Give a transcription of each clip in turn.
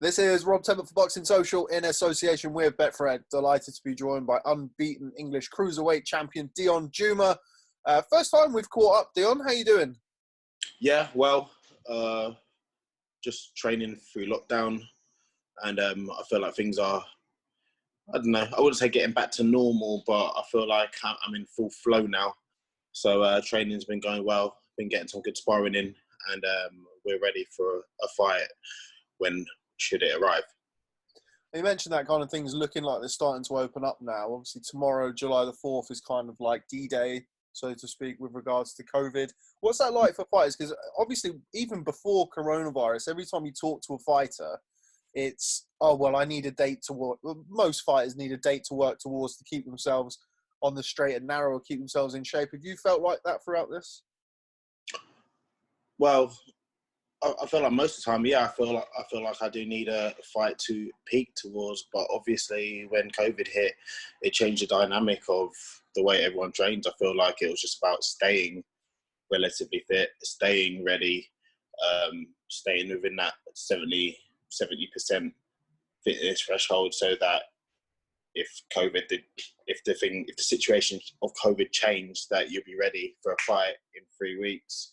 This is Rob Tennant for Boxing Social in association with Betfred. Delighted to be joined by unbeaten English cruiserweight champion Deion Jumah. First time we've caught up, Deion. How you doing? Yeah, well, just training through lockdown, and I feel like things are, I don't know, I wouldn't say getting back to normal, but I feel like I'm in full flow now. So training's been going well, been getting some good sparring in, and we're ready for a fight when should it arrive. You mentioned that kind of things looking like they're starting to open up now. Obviously, tomorrow, July the 4th, is kind of like D-Day, so to speak, with regards to COVID. What's that like for fighters? Because obviously, even before coronavirus, every time you talk to a fighter, it's, oh, well, I need a date to work. Well, most fighters need a date to work towards to keep themselves on the straight and narrow, or keep themselves in shape. Have you felt like that throughout this? Well, I feel like most of the time, yeah, I feel like I do need a fight to peak towards. But obviously, when COVID hit, it changed the dynamic of the way everyone trains. I feel like it was just about staying relatively fit, staying ready, staying within that 70% fitness threshold, so that if the situation of COVID changed, that you'll be ready for a fight in 3 weeks.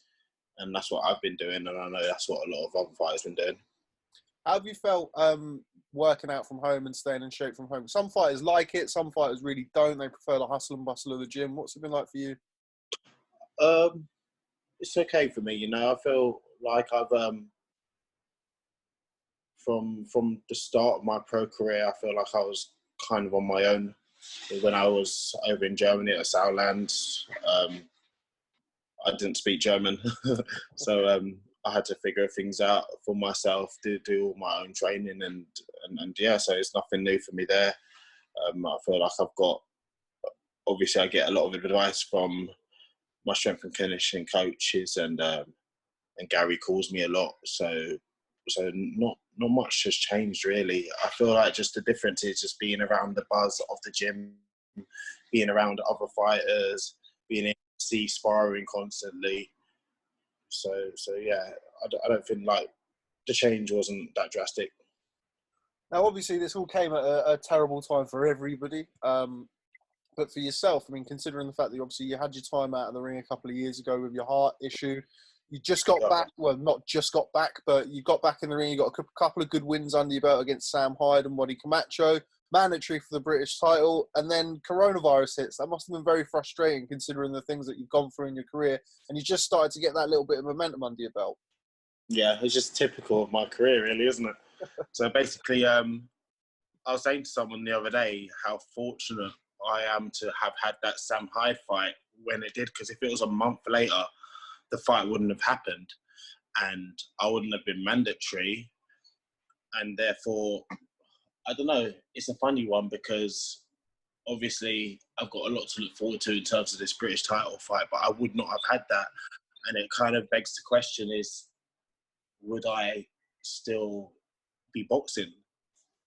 And that's what I've been doing, and I know that's what a lot of other fighters have been doing. How have you felt working out from home and staying in shape from home? Some fighters like it, some fighters really don't. They prefer the hustle and bustle of the gym. What's it been like for you? It's okay for me, you know. I feel like I've from the start of my pro career, I feel like I was kind of on my own. When I was over in Germany at Sauerland, I didn't speak German, so I had to figure things out for myself, do all my own training, and yeah, so it's nothing new for me there. I feel like obviously I get a lot of advice from my strength and conditioning coaches, and Gary calls me a lot, so not much has changed really. I feel like just the difference is just being around the buzz of the gym, being around other fighters, being able to see sparring constantly. So yeah, I don't think like the change wasn't that drastic. Now, obviously, this all came at a terrible time for everybody. But for yourself, I mean, considering the fact that obviously you had your time out of the ring a couple of years ago with your heart issue, you just got back, well, not just got back, but you got back in the ring, you got a couple of good wins under your belt against Sam Hyde and Waddy Camacho, mandatory for the British title, and then coronavirus hits. That must have been very frustrating considering the things that you've gone through in your career, and you just started to get that little bit of momentum under your belt. Yeah, it's just typical of my career, really, isn't it? So basically, I was saying to someone the other day how fortunate I am to have had that Sam Hyde fight when it did, because if it was a month later, the fight wouldn't have happened, and I wouldn't have been mandatory, and therefore, I don't know, it's a funny one because obviously I've got a lot to look forward to in terms of this British title fight, but I would not have had that, and it kind of begs the question is, would I still be boxing?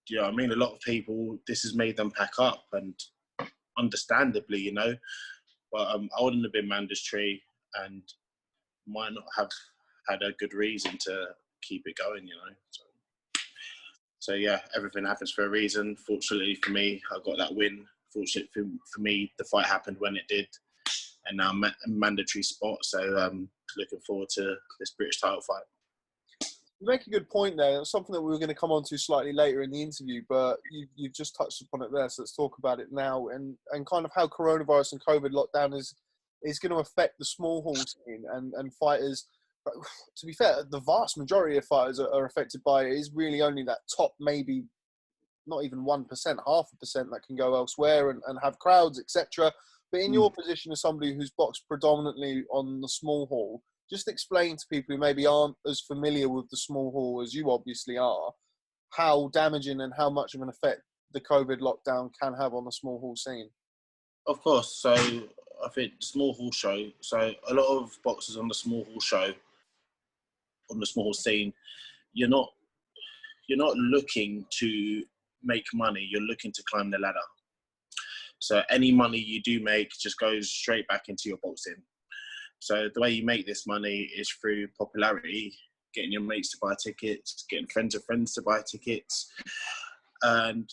Do you know what I mean? A lot of people, this has made them pack up, and understandably, you know, but I wouldn't have been mandatory and might not have had a good reason to keep it going, you know. So yeah, everything happens for a reason. Fortunately for me, I got that win. Fortunately for me, the fight happened when it did, and now I'm a mandatory spot. So looking forward to this British title fight. You make a good point there. It's something that we were going to come on to slightly later in the interview, but you've just touched upon it there, so let's talk about it now, and kind of how coronavirus and COVID lockdown is going to affect the small hall scene and fighters. To be fair, the vast majority of fighters are affected by it. Is really only that top, maybe not even 1%, 0.5% that can go elsewhere and have crowds, etc. But in your position as somebody who's boxed predominantly on the small hall, just explain to people who maybe aren't as familiar with the small hall as you obviously are, how damaging and how much of an effect the COVID lockdown can have on the small hall scene. Of course. So I think small hall show. So a lot of boxers on the small hall show, on the small hall scene, you're not looking to make money. You're looking to climb the ladder. So any money you do make just goes straight back into your boxing. So the way you make this money is through popularity, getting your mates to buy tickets, getting friends of friends to buy tickets. And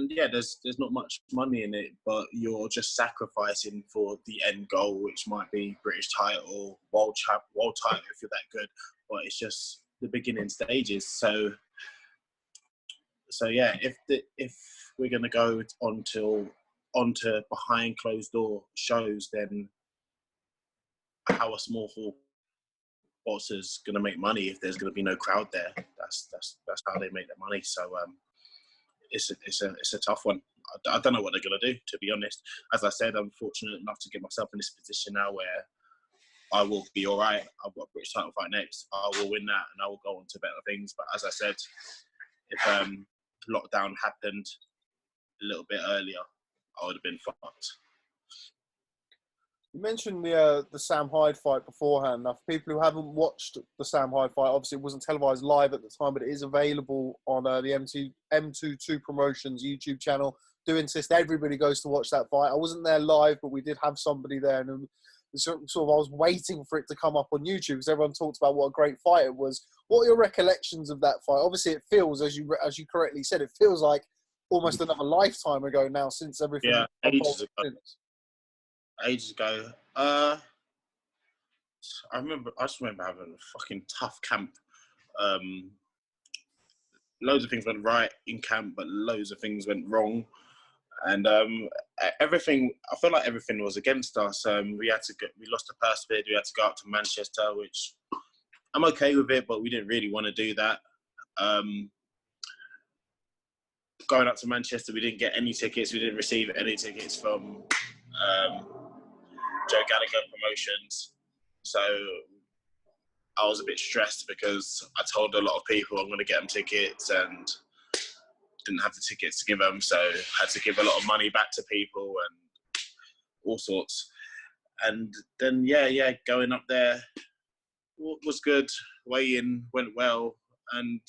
yeah, there's not much money in it, but you're just sacrificing for the end goal, which might be British title, world title if you're that good. But it's just the beginning stages. So yeah, if we're gonna go onto behind closed door shows, then how a small hall boxer's gonna make money if there's gonna be no crowd there? That's how they make their money. So it's a tough one. I don't know what they're gonna do, to be honest. As I said, I'm fortunate enough to get myself in this position now where I will be all right. I've got a British title fight next. I will win that, and I will go on to better things. But as I said, if lockdown happened a little bit earlier, I would have been fucked. You mentioned the Sam Hyde fight beforehand. Now, for people who haven't watched the Sam Hyde fight, obviously it wasn't televised live at the time, but it is available on the M22 Promotions YouTube channel. Do insist everybody goes to watch that fight. I wasn't there live, but we did have somebody there, and sort of I was waiting for it to come up on YouTube because everyone talked about what a great fight it was. What are your recollections of that fight? Obviously, it feels, as you correctly said, it feels like almost another lifetime ago now since everything. Yeah, ages ago. Ages ago. I just remember having a fucking tough camp. Loads of things went right in camp, but loads of things went wrong. And everything, I feel like everything was against us. We lost to Persevered. We had to go up to Manchester, which I'm okay with it, but we didn't really want to do that. Going up to Manchester, we didn't get any tickets. We didn't receive any tickets from Joe Gallagher Promotions. So I was a bit stressed because I told a lot of people I'm going to get them tickets and didn't have the tickets to give them, so had to give a lot of money back to people and all sorts. And then, yeah, going up there was good. Weigh-in went well and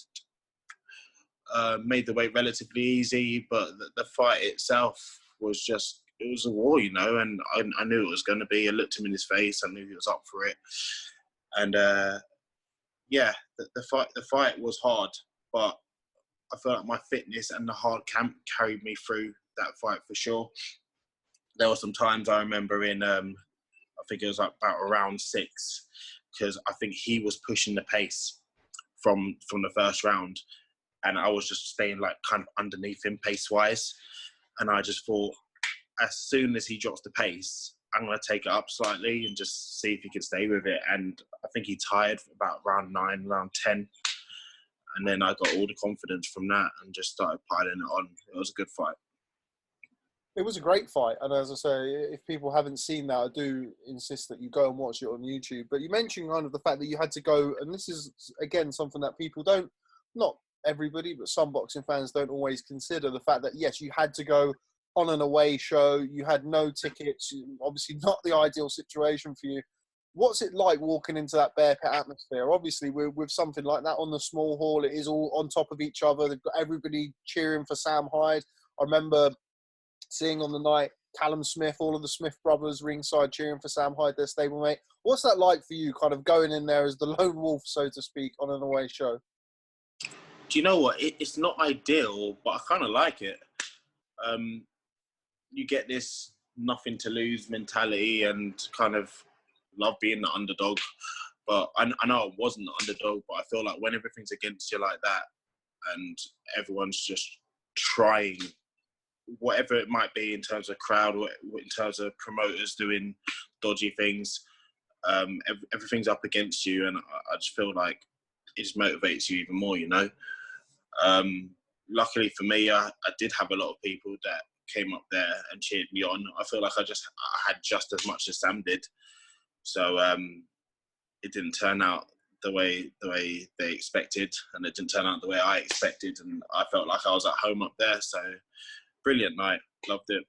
made the weight relatively easy, but the fight itself was just, it was a war, you know, and I knew it was going to be. I looked him in his face. I knew he was up for it. And, yeah, the fight was hard, but I feel like my fitness and the hard camp carried me through that fight for sure. There were some times I remember in, I think it was about round 6, because I think he was pushing the pace from the first round, and I was just staying like kind of underneath him pace-wise. And I just thought, as soon as he drops the pace, I'm going to take it up slightly and just see if he can stay with it. And I think he tired for about round 9, round 10. And then I got all the confidence from that and just started piling it on. It was a good fight. It was a great fight. And as I say, if people haven't seen that, I do insist that you go and watch it on YouTube. But you mentioned kind of the fact that you had to go, and this is, again, something that people don't, not everybody, but some boxing fans don't always consider, the fact that, yes, you had to go on an away show, you had no tickets, obviously not the ideal situation for you. What's it like walking into that bear pit atmosphere? Obviously, with something like that on the small hall, it is all on top of each other. They've got everybody cheering for Sam Hyde. I remember seeing on the night Callum Smith, all of the Smith brothers ringside cheering for Sam Hyde, their stablemate. What's that like for you, kind of going in there as the lone wolf, so to speak, on an away show? Do you know what? It's not ideal, but I kind of like it. You get this nothing to lose mentality and kind of love being the underdog. But I know I wasn't the underdog, but I feel like when everything's against you like that and everyone's just trying, whatever it might be in terms of crowd or in terms of promoters doing dodgy things, everything's up against you, and I just feel like it just motivates you even more, you know. Luckily for me, I did have a lot of people that came up there and cheered me on. I feel like I had just as much as Sam did, so it didn't turn out the way they expected, and it didn't turn out the way I expected, and I felt like I was at home up there. So brilliant night, loved it.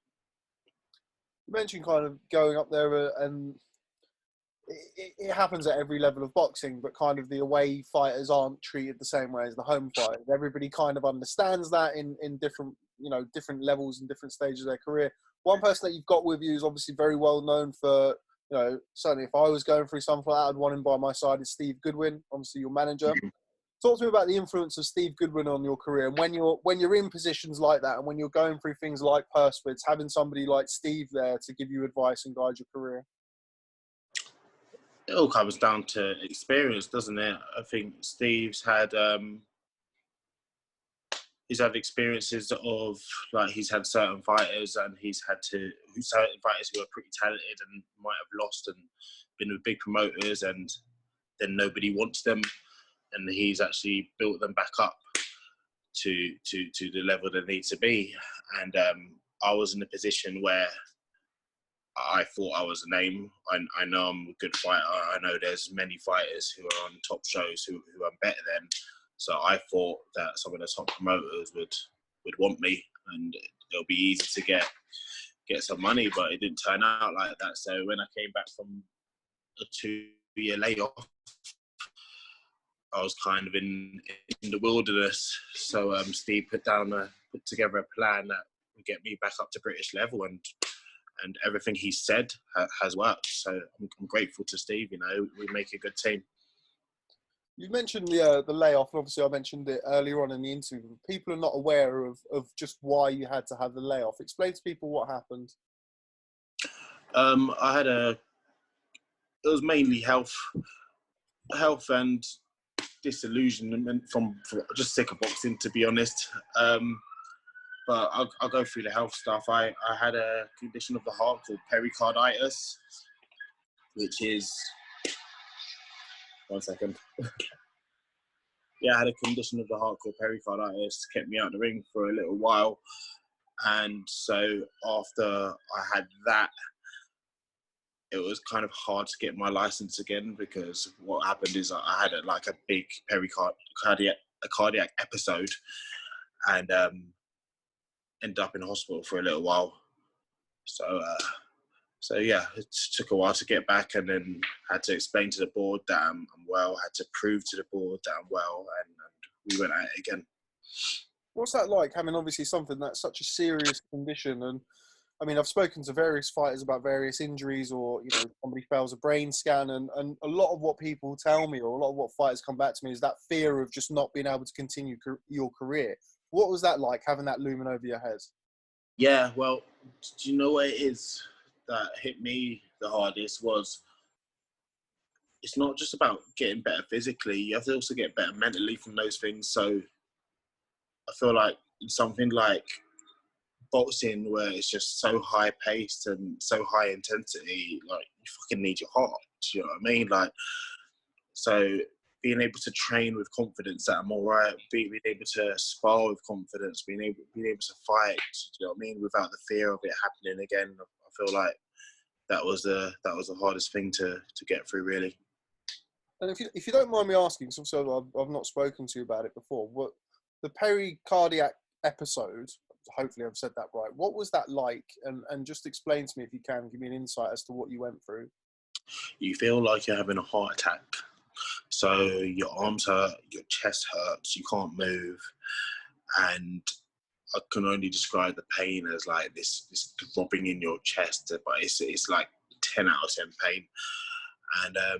You mentioned kind of going up there, and it happens at every level of boxing, but kind of the away fighters aren't treated the same way as the home fighters. Everybody kind of understands that in different, different levels and different stages of their career. One person that you've got with you is obviously very well known for you know, certainly if I was going through something like that, I'd want him by my side. Is Steve Goodwin, obviously your manager. Talk to me about the influence of Steve Goodwin on your career, and when you're in positions like that, and when you're going through things like purse bids, having somebody like Steve there to give you advice and guide your career. It all comes down to experience, doesn't it? I think he's had experiences of, like, he's had certain fighters, and certain fighters who are pretty talented and might have lost and been with big promoters, and then nobody wants them, and he's actually built them back up to the level they need to be. And I was in a position where I thought I was a name. I know I'm a good fighter. I know there's many fighters who are on top shows who I'm better than. So I thought that some of the top promoters would want me, and it'll be easy to get some money, but it didn't turn out like that. So when I came back from a 2-year layoff, I was kind of in the wilderness. So Steve put together a plan that would get me back up to British level, and everything he said has worked. So I'm grateful to Steve. You know, we make a good team. You mentioned the layoff, and obviously I mentioned it earlier on in the interview. People are not aware of just why you had to have the layoff. Explain to people what happened. It was mainly health and disillusionment from just sick of boxing, to be honest. But I'll go through the health stuff. I had a condition of the heart called pericarditis, which is... One second. Yeah, I had a condition of the heart called pericarditis, kept me out of the ring for a little while. And so after I had that, it was kind of hard to get my license again, because what happened is I had a big cardiac episode, and ended up in hospital for a little while. So yeah, it took a while to get back, and then had to explain to the board that I'm well, had to prove to the board that I'm well, and we went at it again. What's that like, having obviously something that's such a serious condition? And I mean, I've spoken to various fighters about various injuries, or, you know, somebody fails a brain scan, and a lot of what people tell me, or a lot of what fighters come back to me, is that fear of just not being able to continue your career. What was that like, having that looming over your head? Yeah, well, do you know what it is that hit me the hardest? Was, it's not just about getting better physically, you have to also get better mentally from those things. So I feel like something like boxing, where it's just so high paced and so high intensity, like, you fucking need your heart. Do you know what I mean? Like, so being able to train with confidence that I'm all right, being able to spar with confidence, being able to fight, do you know what I mean, without the fear of it happening again. I feel like that was the hardest thing to get through, really. And if you don't mind me asking, so I've not spoken to you about it before, what the pericardiac episode, hopefully I've said that right, what was that like? And just explain to me, if you can, give me an insight as to what you went through. You feel like you're having a heart attack. So your arms hurt, your chest hurts, you can't move. And I can only describe the pain as like this throbbing in your chest, but it's like 10 out of 10 pain. And I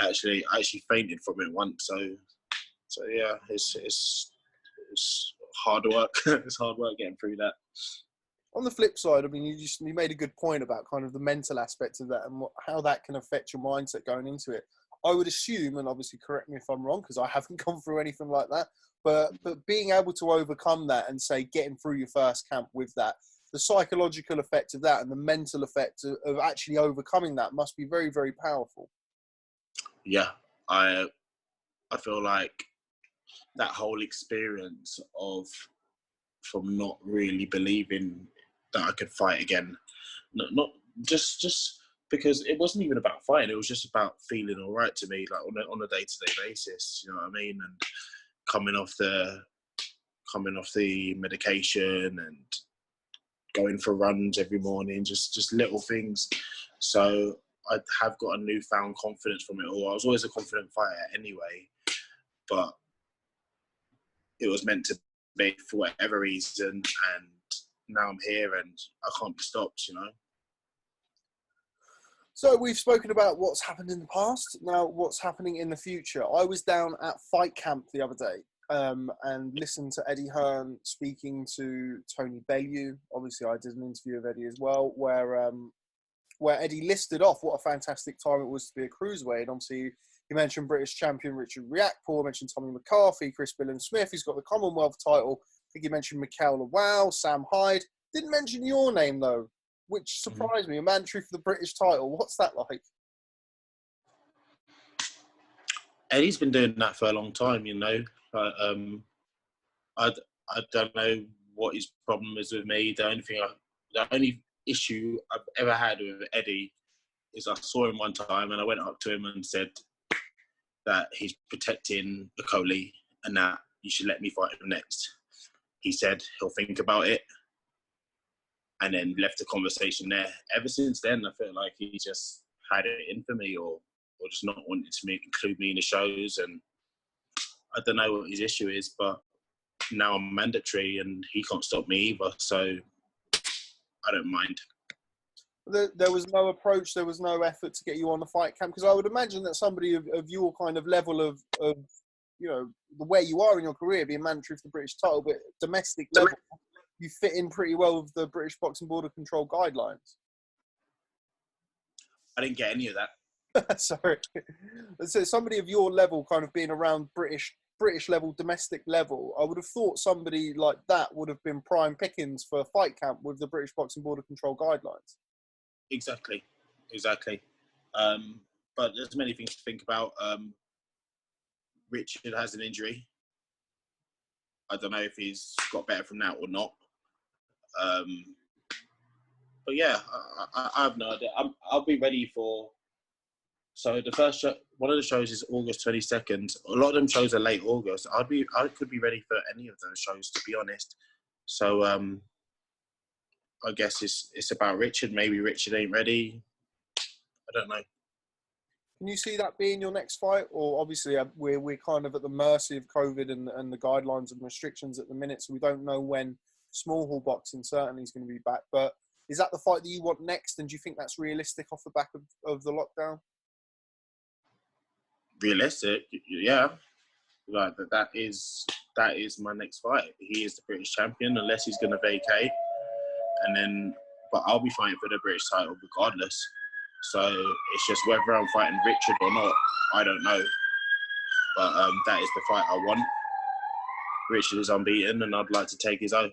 actually fainted from it once. So yeah, it's hard work. It's hard work getting through that. On the flip side, I mean, you made a good point about kind of the mental aspect of that, and how that can affect your mindset going into it. I would assume, and obviously correct me if I'm wrong, because I haven't gone through anything like that, but being able to overcome that, and say getting through your first camp with that, the psychological effect of that and the mental effect of actually overcoming that must be very, very powerful. Yeah, I feel like that whole experience from not really believing that I could fight again, not just because it wasn't even about fighting, it was just about feeling all right to me, like on a day-to-day basis, you know what I mean? And coming off the medication and going for runs every morning, just little things. So I have got a newfound confidence from it all. I was always a confident fighter anyway, but it was meant to be for whatever reason, and now I'm here and I can't be stopped, you know. So we've spoken about what's happened in the past. Now, what's happening in the future? I was down at Fight Camp the other day and listened to Eddie Hearn speaking to Tony Bellew. Obviously, I did an interview of Eddie as well, where Eddie listed off what a fantastic time it was to be a cruiserweight. And obviously, he mentioned British champion Richard Riakporhe, mentioned Tommy McCarthy, Chris BILLAM-SMITH, who's got the Commonwealth title. I think he mentioned Mikael Lawal, Sam Hyde. Didn't mention your name, though, which surprised me. A mandatory for the British title. What's that like? Eddie's been doing that for a long time, you know. But, I don't know what his problem is with me. The only issue I've ever had with Eddie is I saw him one time and I went up to him and said that he's protecting Okolie and that you should let me fight him next. He said he'll think about it and then left the conversation there. Ever since then, I feel like he just had it in for me or just not wanted to include me in the shows. And I don't know what his issue is, but now I'm mandatory and he can't stop me either. So I don't mind. There was no approach, there was no effort to get you on the Fight Camp, because I would imagine that somebody of your kind of level of you know, the way you are in your career, being mandatory for the British title, but domestic level, you fit in pretty well with the British Boxing Border Control guidelines. I didn't get any of that. Sorry. So somebody of your level, kind of being around British level, domestic level, I would have thought somebody like that would have been prime pickings for a Fight Camp with the British Boxing Border Control guidelines. Exactly. But there's many things to think about. Richard has an injury. I don't know if he's got better from that or not. But yeah, I have no idea. I'll be ready for. So the first show, one of the shows is August 22nd. A lot of them shows are late August. I could be ready for any of those shows, to be honest. So I guess it's about Richard. Maybe Richard ain't ready. I don't know. Can you see that being your next fight? Or obviously we're kind of at the mercy of COVID and the guidelines and restrictions at the minute, so we don't know when small hall boxing certainly is going to be back. But is that the fight that you want next? And do you think that's realistic off the back of the lockdown? Realistic, yeah. Like that is my next fight. He is the British champion, unless he's going to vacate, and then. But I'll be fighting for the British title regardless. So it's just whether I'm fighting Richard or not, I don't know. But that is the fight I want. Richard is unbeaten, and I'd like to take his own.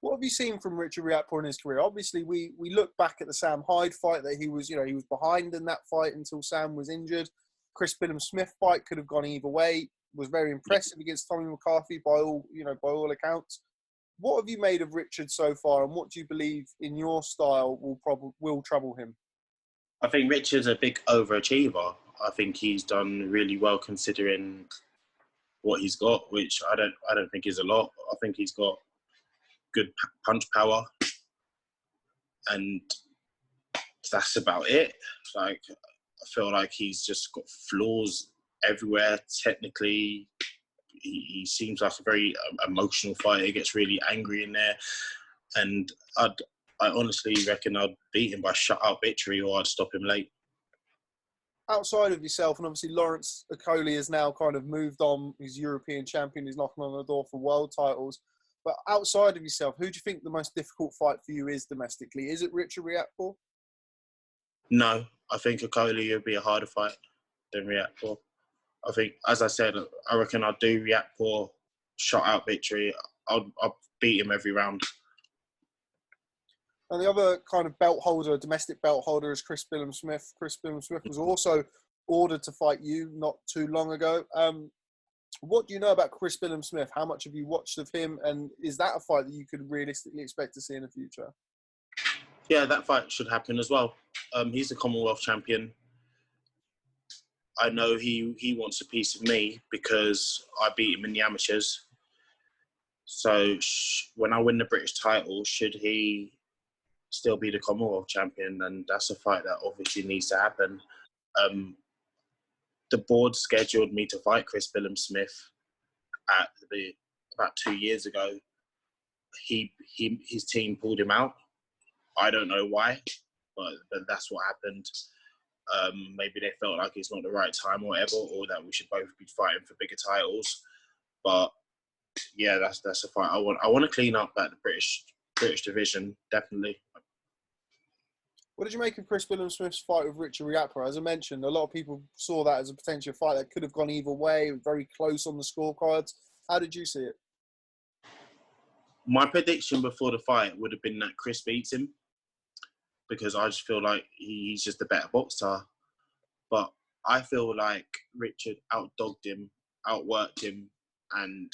What have you seen from Richard Riakporhe in his career? Obviously, we look back at the Sam Hyde fight that he was behind in that fight until Sam was injured. Chris BILLAM-SMITH fight could have gone either way. Was very impressive against Tommy McCarthy by all accounts. What have you made of Richard so far, and what do you believe in your style will trouble him? I think Richard's a big overachiever. I think he's done really well considering what he's got, which I don't think is a lot. I think he's got good punch power, and that's about it. Like, I feel like he's just got flaws everywhere. Technically, he seems like a very emotional fighter. He gets really angry in there, and I honestly reckon I'd beat him by shutout victory, or I'd stop him late. Outside of yourself, and obviously Lawrence Okolie has now kind of moved on. He's European champion. He's knocking on the door for world titles. But outside of yourself, who do you think the most difficult fight for you is domestically? Is it Richard Riakporhe? No, I think Okolie would be a harder fight than Riakporhe. I think, as I said, I reckon I'd do Riakporhe shutout victory. I'll beat him every round. And the other kind of belt holder, domestic belt holder, is Chris BILLAM-SMITH. Chris BILLAM-SMITH was also ordered to fight you not too long ago. What do you know about Chris BILLAM-SMITH? How much have you watched of him? And is that a fight that you could realistically expect to see in the future? Yeah, that fight should happen as well. He's the Commonwealth champion. I know he wants a piece of me because I beat him in the amateurs. So when I win the British title, should he still be the Commonwealth champion? And that's a fight that obviously needs to happen. The board scheduled me to fight Chris BILLAM-SMITH about 2 years ago. His team pulled him out. I don't know why. but that's what happened. Maybe they felt like it's not the right time or whatever, or that we should both be fighting for bigger titles. But yeah, that's a fight I want. I want to clean up at the British division, definitely. What did you make of Chris BILLAM-SMITH's fight with Richard Riakporhe? As I mentioned, a lot of people saw that as a potential fight that could have gone either way, very close on the scorecards. How did you see it? My prediction before the fight would have been that Chris beats him, because I just feel like he's just a better boxer. But I feel like Richard outdogged him, outworked him, and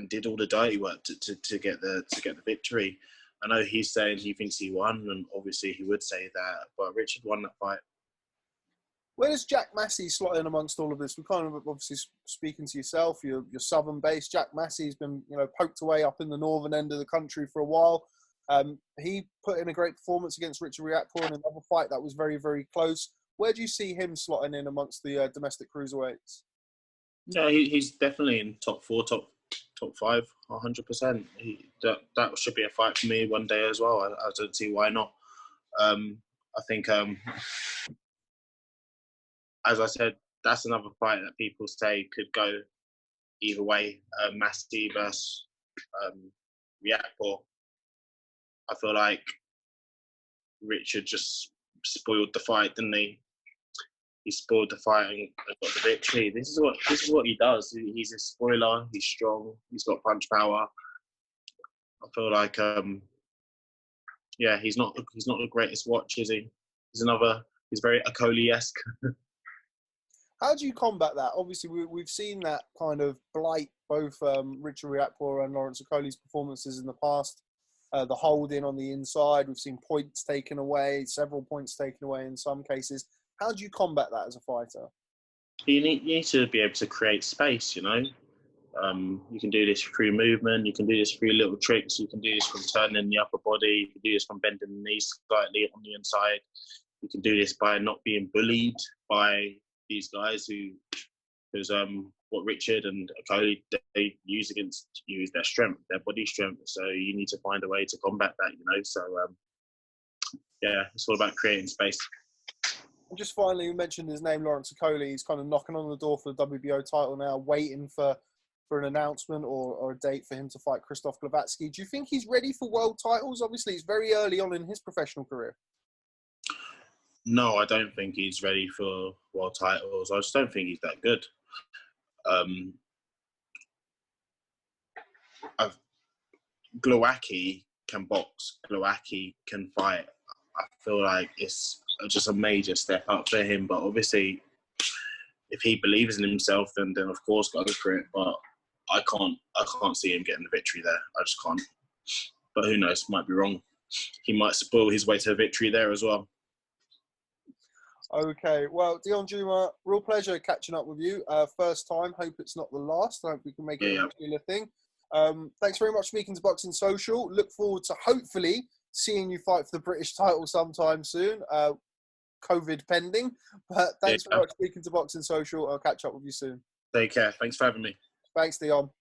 did all the dirty work to get the victory. I know he's saying he thinks he won, and obviously he would say that, but Richard won that fight. Where does Jack Massey slot in amongst all of this? We're kind of obviously speaking to yourself. You're southern-based. Jack Massey's been, poked away up in the northern end of the country for a while. He put in a great performance against Richard Riakporhe in another fight that was very, very close. Where do you see him slotting in amongst the domestic cruiserweights? Yeah, he's definitely in top 4, top 5, 100%. That should be a fight for me one day as well. I don't see why not. I think, as I said, that's another fight that people say could go either way. Massey versus Riakporhe. I feel like Richard just spoiled the fight, didn't he? He spoiled the fight and got the victory. This is what he does. He's a spoiler. He's strong. He's got punch power. I feel like, he's not the greatest watch, is he? He's very Okolie-esque. How do you combat that? Obviously, we've seen that kind of blight both Richard Riakporhe and Lawrence Okolie's performances in the past. The holding on the inside, we've seen points taken away, several points taken away in some cases. How do you combat that as a fighter? You need to be able to create space, You can do this through movement. You can do this through little tricks. You can do this from turning the upper body. You can do this from bending the knees slightly on the inside. You can do this by not being bullied by these guys who's what Richard and Okolie, they use against you is their strength, their body strength. So you need to find a way to combat that, So, it's all about creating space. And just finally, you mentioned his name, Lawrence Okolie. He's kind of knocking on the door for the WBO title now, waiting for an announcement or a date for him to fight Krzysztof Glowacki. Do you think he's ready for world titles? Obviously, it's very early on in his professional career. No, I don't think he's ready for world titles. I just don't think he's that good. Glowacki can box. Glowacki can fight. I feel like it's just a major step up for him. But obviously, if he believes in himself, then of course go for it. But I can't see him getting the victory there. I just can't. But who knows? Might be wrong. He might spoil his way to a victory there as well. Okay, well, Deion Jumah, real pleasure catching up with you. First time, hope it's not the last. I hope we can make it a regular thing. Thanks very much for speaking to Boxing Social. Look forward to hopefully seeing you fight for the British title sometime soon. COVID pending. But thanks very much for speaking to Boxing Social. I'll catch up with you soon. Take care. Thanks for having me. Thanks, Deion.